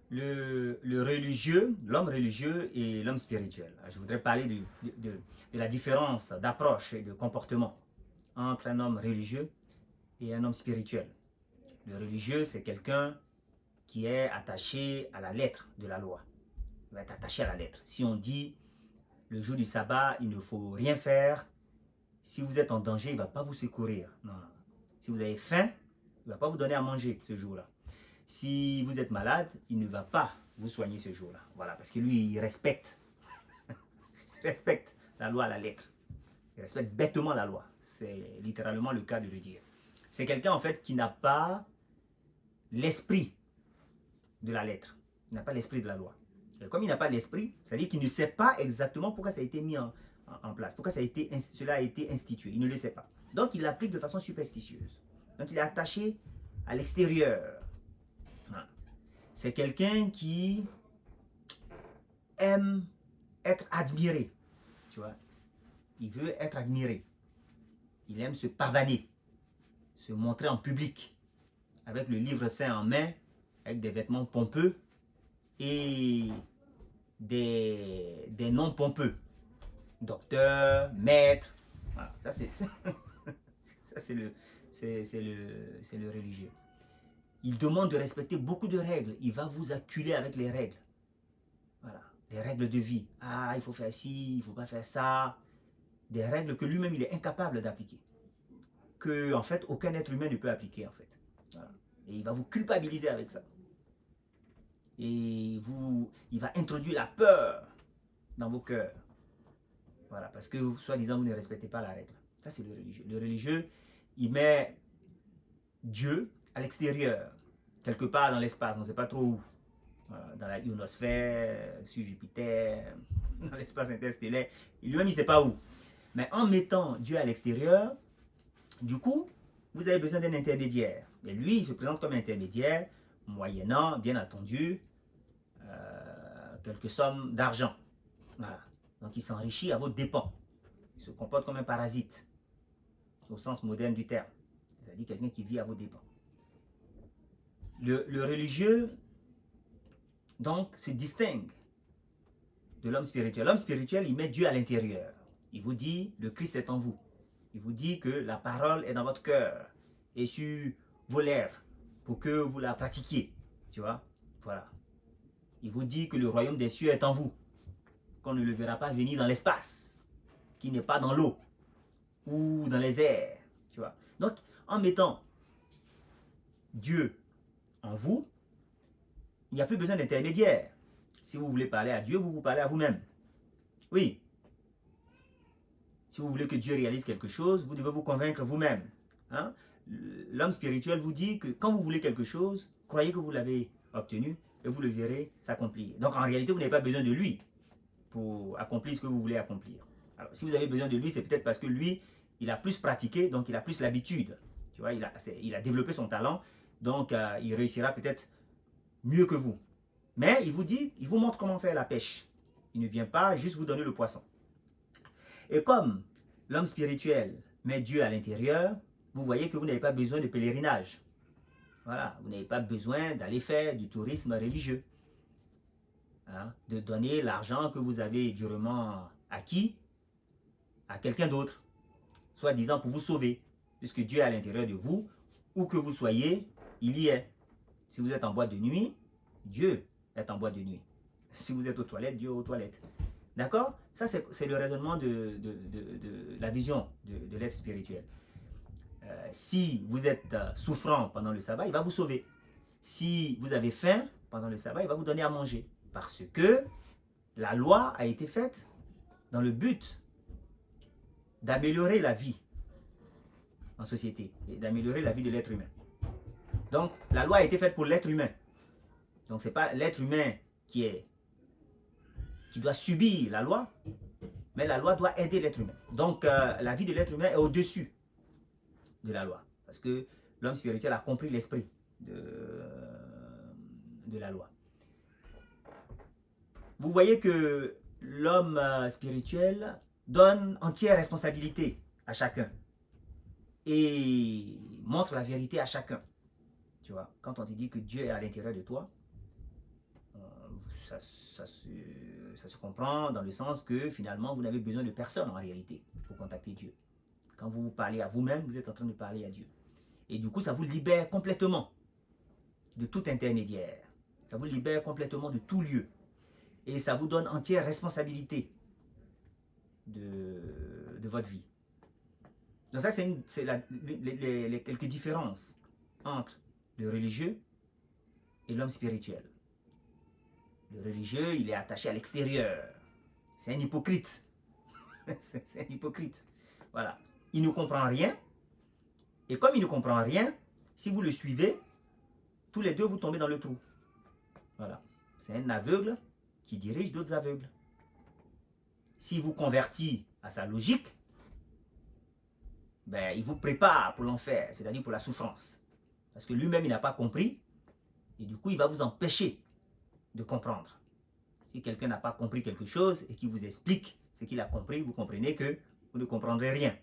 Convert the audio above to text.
le religieux, l'homme religieux et l'homme spirituel. Je voudrais parler de la différence d'approche et de comportement entre un homme religieux et un homme spirituel. Le religieux, c'est quelqu'un qui est attaché à la lettre de la loi. Il va être attaché à la lettre. Si on dit le jour du sabbat, il ne faut rien faire, si vous êtes en danger, il ne va pas vous secourir. Non, non. Si vous avez faim, il ne va pas vous donner à manger ce jour-là. Si vous êtes malade, il ne va pas vous soigner ce jour-là. Voilà, parce que lui, il respecte la loi à la lettre. Il respecte bêtement la loi. C'est littéralement le cas de le dire. C'est quelqu'un, en fait, qui n'a pas l'esprit de la lettre. Il n'a pas l'esprit de la loi. Et comme il n'a pas l'esprit, c'est-à-dire qu'il ne sait pas exactement pourquoi ça a été mis en place, pourquoi cela a été institué. Il ne le sait pas. Donc, il l'applique de façon superstitieuse. Donc, il est attaché à l'extérieur. C'est quelqu'un qui aime être admiré. Tu vois, il veut être admiré. Il aime se pavaner, se montrer en public, avec le livre saint en main, avec des vêtements pompeux et des noms pompeux. Docteur, maître. Voilà, ça c'est le religieux. Il demande de respecter beaucoup de règles. Il va vous acculer avec les règles. Voilà, des règles de vie. Ah, il faut faire ci, il ne faut pas faire ça. Des règles que lui-même, il est incapable d'appliquer. Que, en fait, aucun être humain ne peut appliquer, en fait. Voilà. Et il va vous culpabiliser avec ça. Et il va introduire la peur dans vos cœurs. Voilà, parce que, soi-disant, vous ne respectez pas la règle. Ça, c'est le religieux. Le religieux, il met Dieu à l'extérieur, quelque part dans l'espace, on ne sait pas trop où. Voilà, dans la ionosphère, sur Jupiter, dans l'espace interstellaire. Lui-même, il ne sait pas où. Mais en mettant Dieu à l'extérieur, du coup, vous avez besoin d'un intermédiaire. Et lui, il se présente comme intermédiaire, moyennant, bien entendu, quelques sommes d'argent. Voilà. Donc, il s'enrichit à vos dépens. Il se comporte comme un parasite, au sens moderne du terme. C'est-à-dire quelqu'un qui vit à vos dépens. Le religieux, donc, se distingue de l'homme spirituel. L'homme spirituel, il met Dieu à l'intérieur. Il vous dit, le Christ est en vous. Il vous dit que la parole est dans votre cœur et sur vos lèvres pour que vous la pratiquiez. Tu vois? Voilà. Il vous dit que le royaume des cieux est en vous. Qu'on ne le verra pas venir dans l'espace, qu'il n'est pas dans l'eau ou dans les airs. Tu vois? Donc, en mettant Dieu en vous, il n'y a plus besoin d'intermédiaire. Si vous voulez parler à Dieu, vous parlez à vous-même. Oui. Si vous voulez que Dieu réalise quelque chose, vous devez vous convaincre vous-même. Hein? L'homme spirituel vous dit que quand vous voulez quelque chose, croyez que vous l'avez obtenu et vous le verrez s'accomplir. Donc en réalité, vous n'avez pas besoin de lui pour accomplir ce que vous voulez accomplir. Alors si vous avez besoin de lui, c'est peut-être parce que lui, il a plus pratiqué, donc il a plus l'habitude. Tu vois, il a développé son talent, donc il réussira peut-être mieux que vous. Mais il vous dit, il vous montre comment faire la pêche. Il ne vient pas juste vous donner le poisson. Et comme l'homme spirituel met Dieu à l'intérieur, vous voyez que vous n'avez pas besoin de pèlerinage. Voilà, vous n'avez pas besoin d'aller faire du tourisme religieux. Hein, de donner l'argent que vous avez durement acquis à quelqu'un d'autre, soi-disant pour vous sauver, puisque Dieu est à l'intérieur de vous, où que vous soyez, il y est. Si vous êtes en boîte de nuit, Dieu est en boîte de nuit. Si vous êtes aux toilettes, Dieu est aux toilettes. D'accord? Ça, c'est le raisonnement de la vision de l'être spirituel. Si vous êtes souffrant pendant le sabbat, il va vous sauver. Si vous avez faim pendant le sabbat, il va vous donner à manger. Parce que la loi a été faite dans le but d'améliorer la vie en société et d'améliorer la vie de l'être humain. Donc, la loi a été faite pour l'être humain. Donc, ce n'est pas l'être humain qui doit subir la loi, mais la loi doit aider l'être humain. Donc, la vie de l'être humain est au-dessus de la loi. Parce que l'homme spirituel a compris l'esprit de la loi. Vous voyez que l'homme spirituel donne entière responsabilité à chacun et montre la vérité à chacun. Tu vois, quand on te dit que Dieu est à l'intérieur de toi, Ça se comprend dans le sens que finalement, vous n'avez besoin de personne en réalité pour contacter Dieu. Quand vous vous parlez à vous-même, vous êtes en train de parler à Dieu. Et du coup, ça vous libère complètement de tout intermédiaire. Ça vous libère complètement de tout lieu. Et ça vous donne entière responsabilité de votre vie. Donc ça, c'est les quelques différences entre le religieux et l'homme spirituel. Le religieux, il est attaché à l'extérieur. C'est un hypocrite. C'est un hypocrite. Voilà. Il ne comprend rien. Et comme il ne comprend rien, si vous le suivez, tous les deux, vous tombez dans le trou. Voilà. C'est un aveugle qui dirige d'autres aveugles. S'il vous convertit à sa logique, ben, il vous prépare pour l'enfer, c'est-à-dire pour la souffrance. Parce que lui-même, il n'a pas compris. Et du coup, il va vous empêcher de comprendre. Si quelqu'un n'a pas compris quelque chose et qu'il vous explique ce qu'il a compris, vous comprenez que vous ne comprendrez rien.